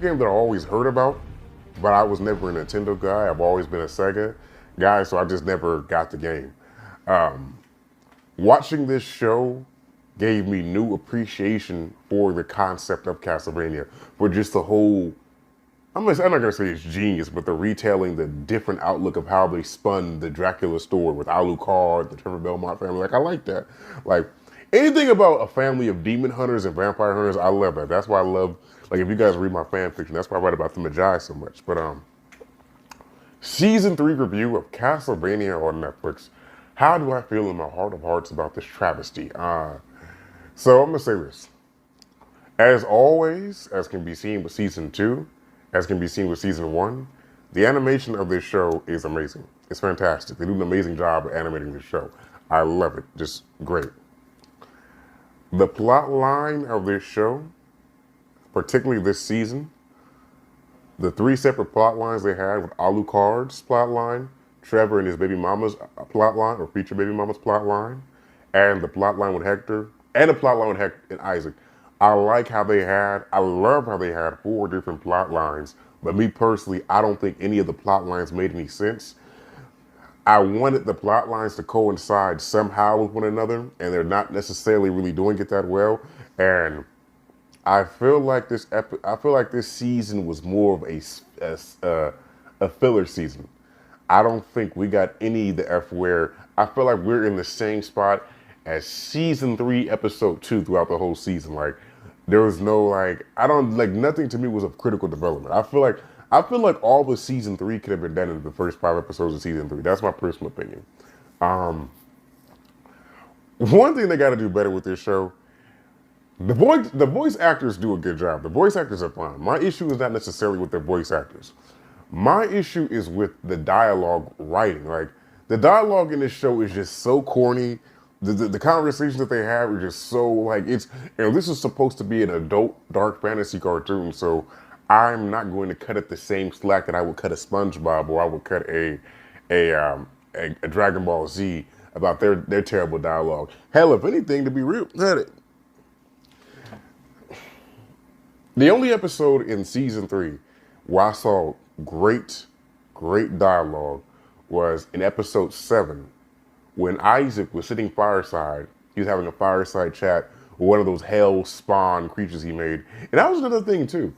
game that I always heard about, but I was never a Nintendo guy. I've always been a Sega guy, so I just never got the game. Watching this show gave me new appreciation for the concept of Castlevania, for just the whole, I'm not gonna say it's genius, but the retelling, the different outlook of how they spun the Dracula story with Alucard, the Trevor Belmont family. Like, I like that. Like, anything about a family of demon hunters and vampire hunters, I love that. That's why I love, like, if you guys read my fan fiction, that's why I write about the Magi so much. But season 3 review of Castlevania on Netflix. How do I feel in my heart of hearts about this travesty? So I'm gonna say this. As always, as can be seen with season 2, as can be seen with season 1, the animation of this show is amazing. It's fantastic. They do an amazing job of animating this show. I love it. Just great. The plot line of this show, particularly this season, the 3 separate plot lines they had with Alucard's plot line, Trevor and his baby mama's plot line, or future baby mama's plot line, and the plot line with Hector, and the plot line with Hector and Isaac. I love how they had 4 different plot lines, but me personally, I don't think any of the plot lines made any sense. I wanted the plot lines to coincide somehow with one another, and they're not necessarily really doing it that well. And I feel like this season was more of a filler season. I don't think we got any of the where I feel like we're in the same spot as season 3, episode 2 throughout the whole season. Like, there was no, like, nothing to me was of critical development. I feel like all of season 3 could have been done in the first 5 episodes of season 3. That's my personal opinion. One thing they got to do better with this show, the voice actors do a good job. The voice actors are fine. My issue is not necessarily with the voice actors. My issue is with the dialogue writing. Like, the dialogue in this show is just so corny. The conversations that they have are just so, like, it's, this is supposed to be an adult dark fantasy cartoon, so I'm not going to cut it the same slack that I would cut a SpongeBob, or I would cut a Dragon Ball Z about their terrible dialogue. Hell, if anything, to be real, the only episode in season 3 where I saw great dialogue was in episode 7, when Isaac was sitting fireside. He was having a fireside chat with one of those hell spawn creatures he made. And that was another thing too.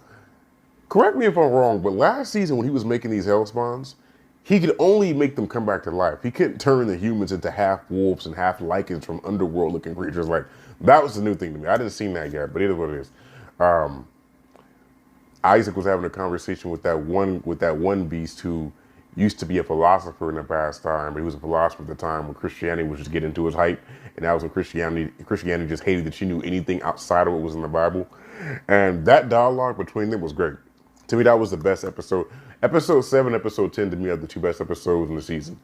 Correct me if I'm wrong, but last season when he was making these hell spawns, he could only make them come back to life. He couldn't turn the humans into half wolves and half lichens from underworld looking creatures. Like, that was the new thing to me. I didn't see that yet, but it is what it is. Isaac was having a conversation with that one beast who used to be a philosopher in the past time, but he was a philosopher at the time when Christianity was just getting into its hype, and that was when Christianity just hated that she knew anything outside of what was in the Bible. And that dialogue between them was great. To me, that was the best episode. Episode 7, episode 10 to me are the 2 best episodes in the season.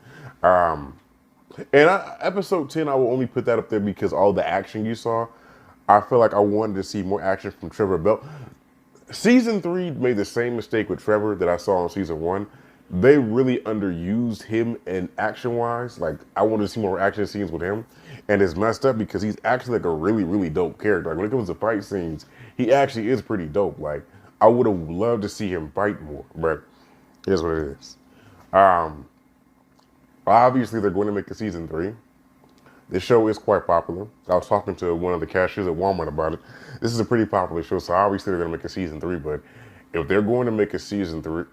Episode 10, I will only put that up there because all the action you saw, I feel like I wanted to see more action from Trevor Belmont. Season 3 made the same mistake with Trevor that I saw in season 1. They really underused him in action-wise. Like, I wanted to see more action scenes with him. And it's messed up because he's actually like a really, really dope character. Like, when it comes to fight scenes, he actually is pretty dope. Like, I would have loved to see him fight more, but here's what it is. Obviously, they're going to make a season 3. This show is quite popular. I was talking to one of the cashiers at Walmart about it. This is a pretty popular show, so obviously they're going to make a season 3, but if they're going to make a season 4,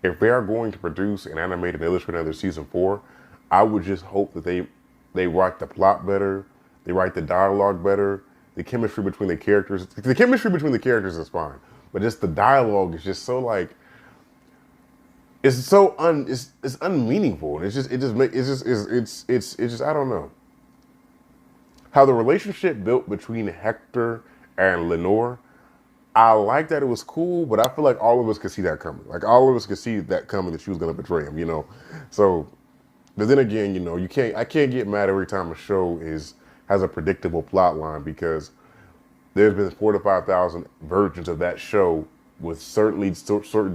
if they are going to produce and animate and illustrate another season 4, I would just hope that they write the plot better, they write the dialogue better, the chemistry between the characters. The chemistry between the characters is fine, but just the dialogue is just so, like, it's unmeaningful, and it's just I don't know how the relationship built between Hector and Lenore. I like that it was cool, but I feel like all of us could see that coming. Like, all of us could see that coming, that she was going to betray him, So, but then again, I can't get mad every time a show has a predictable plot line, because there's been 4,000 to 5,000 versions of that show with certain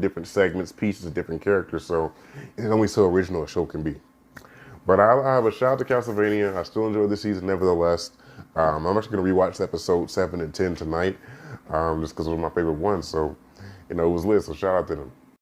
different segments, pieces of different characters. So it's only so original a show can be. But I have a shout out to Castlevania. I still enjoy this season, nevertheless. I'm actually going to rewatch episode 7 and 10 tonight. just because it was my favorite one. So, it was lit. So shout out to them.